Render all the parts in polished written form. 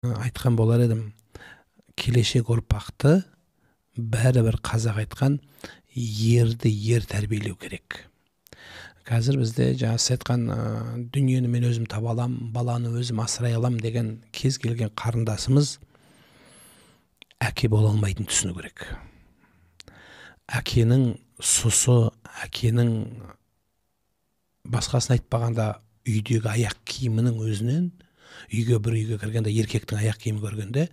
Айтқан болар едім, келешек ұрпақты бәрібір қазақ айтқан ерді ер тәрбиелеу керек. Қазір бізде жаңа айтқан дүниені мен өзім таба алам, баланы өзім асырай алам деген кез келген қарындасымыз әке бола алмайтын түсіну керек. Әкенің сұсы, әкенің басқасын айтпағанда үйдегі аяқ киімінің өзінен үйге кіргенде еркектің аяқ киімін көргенде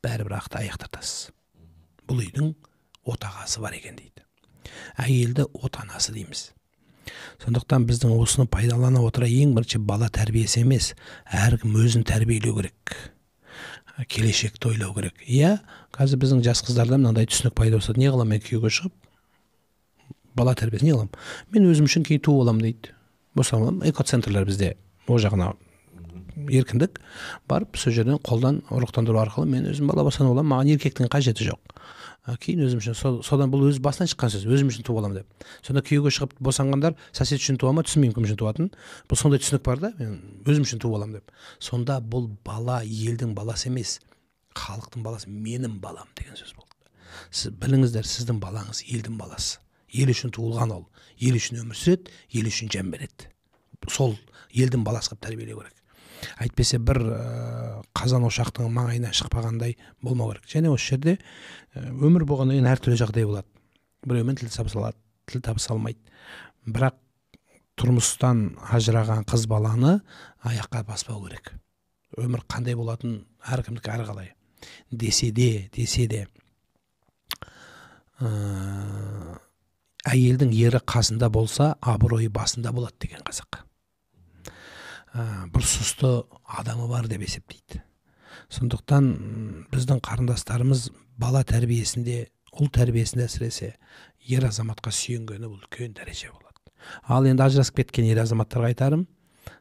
бәрібір аяқ тартасыз. Бұл үйдің отағасы бар екен дейді. Әйелді отанасы дейміз. Сондықтан біздің осыны пайдалана отыра ең бірінші бала тәрбиесі емес, әркім өзін тәрбиелеу керек. Келешекті ойлау керек. Иә, қазір біздің жас қыздарда мынандай түсінік пайда болса, не қыламын мен күйеуге шығып, бала тәрбиесі не қыламын? Мен өзім үшін кейін туып аламын дейді. Босамам, экоцентрлер бізде, ол жағына еркіндік барып, сол жерден қолдан ұрықтандыру арқылы мен өзім бала босанып аламын, маған еркектің қажеті жоқ. Кейін өзім үшін, содан бұл өз басынан шыққан сөз, өзім үшін туып аламын деп. Сонда күйеуге шығып босанғандар сосед үшін туа ма, түсінбеймін кім үшін туатынын. Бұл сондай түсінік бар да, мен өзім үшін туып аламын деп. Сонда бұл бала елдің баласы емес, халықтың баласы, менің балам деген сөз болды. Сіз біліңіздер, сіздің балаңыз елдің баласы. Ел үшін туылған ол, ел үшін өмір сүреді, ел үшін жан береді. Сол елдің баласы қылып тәрбиелеу керек. Әйтпесе бір қазан ошақтың маңайынан шықпағандай болмау керек. Және осы жерде өмір болғаннан кейін әртүрлі жағдай болады. Біреумен тіл табыса алмайды. Бірақ тұрмыстан ажыраған қыз баланы аяққа баспау керек. Өмір қандай болатын әркімдікі әрқалай. Десе де әйелдің ері қасында болса, абыройы басында болады деген қазақ. Бір сұсты адамы бар деп есептейді. Сондықтан біздің қарындастарымыз бала тәрбиесінде, ұл тәрбиесінде әсіресе ер азаматқа сүйенгені бұл үлкен дәреже болады. Ал енді ажырасып кеткен ер азаматтарға айтарым,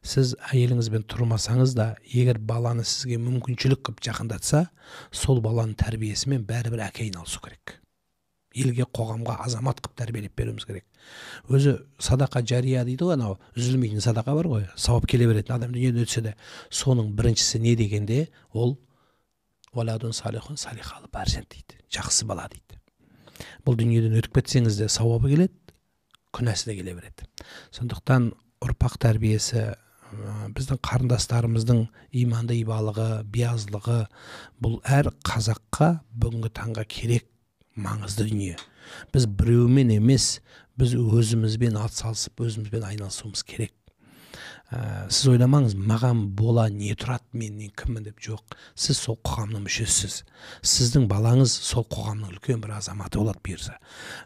сіз әйеліңізбен тұрмасаңыз да, егер баланы сізге мүмкіншілік қылып жақындатса, сол баланың тәрбиесімен бәрібір әке айналысу керек. Елге, қоғамға азамат қылып тәрбиелеп беруіміз керек. Өзі садақа жария дейді ғой, анау үзілмейтін садақа бар ғой, сауап келе беретін адам дүниеден өтсе де, соның біріншісі не дегенде, ол валадун салихун салихалы перзент дейді, жақсы бала дейді. Бұл дүниеден өтіп кетсеңіз де сауабы келеді, күнәсі де келе береді. Сондықтан ұрпақ тәрбиесі біздің қарындастарымыздың иманды ибалығы, биязылығы, бұл әр қазаққа бүгінгі таңға керек маңызды дүние. Біз біреумен емес, біз өзімізбен атсалысып, өзімізбен айналысуымыз керек. Сіз ойламаңыз, маған бола не тұрады, мен кіммін деп, жоқ. Сіз сол қоғамның мүшесісіз. Сіздің балаңыз сол қоғамның үлкен бір азаматы болады бұйырса.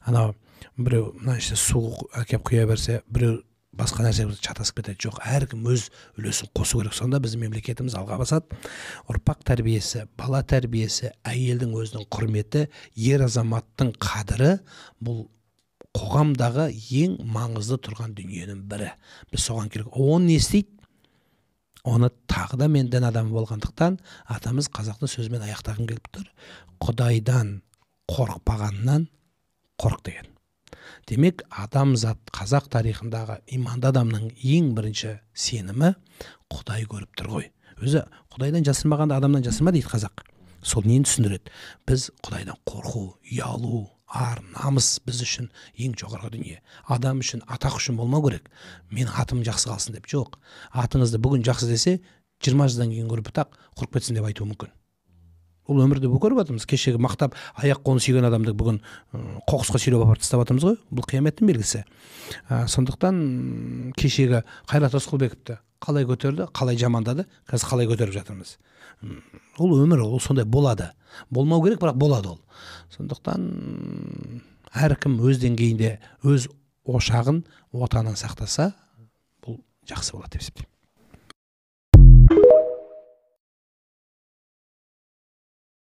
Анау біреу су әкеп құя берсе, біреу басқа нәрсе шатасып кетеді. Жоқ, әркім өз үлесін қосу керек. Сонда біздің мемлекетіміз алға басады. Ұрпақ тәрбиесі, бала тәрбиесі, әйелдің өзінің құрметі, ер азаматтың қадірі бұл қоғамдағы ең маңызды тұрған дүниенің бірі. Біз соған керек. Оны не істейді? Оны тағы да мен дін адамы болғандықтан атамыз қазақтың сөзімен аяқтағым келіп тұр. Құдайдан қорықпағаннан қорық деген. Демек, адамзат қазақ тарихындағы иманды адамның ең бірінші сенімі Құдай көріп тұр ғой. Өзі Құдайдан жасырмағанда адамнан жасырма дейді қазақ. Сол нені түсіндіреді? Біз Құдайдан қорқу, ұялу, ар, намыс біз үшін ең жоғарғы дүние. Адам үшін, атақ үшін болмау керек. Мен атым жақсы қалсын деп, жоқ. Атыңызды бүгін жақсы десе, 20 жылдан кейін көріп бұтақ, құрып кетсін деп айтуы мүмкін. Ол өмірде бұл көріп жатырмыз. Кешегі мақтап аяқ қолын сүйген адамды бүгін қоқысқа сүйреп апарып тастап жатырмыз ғой. Бұл қияметтің белгісі. Сондықтан кешегі Қайрат Рысқұлбековті қалай көтерді, қалай жамандады, қазір қалай көтеріп жатырмыз. Ол өмір, ол сондай болады. Болмау керек, бірақ болады ол. Сондықтан әркім өз деңгейінде өз ошағын, отанын сақтаса, бұл жақсы болады деп есептеймін.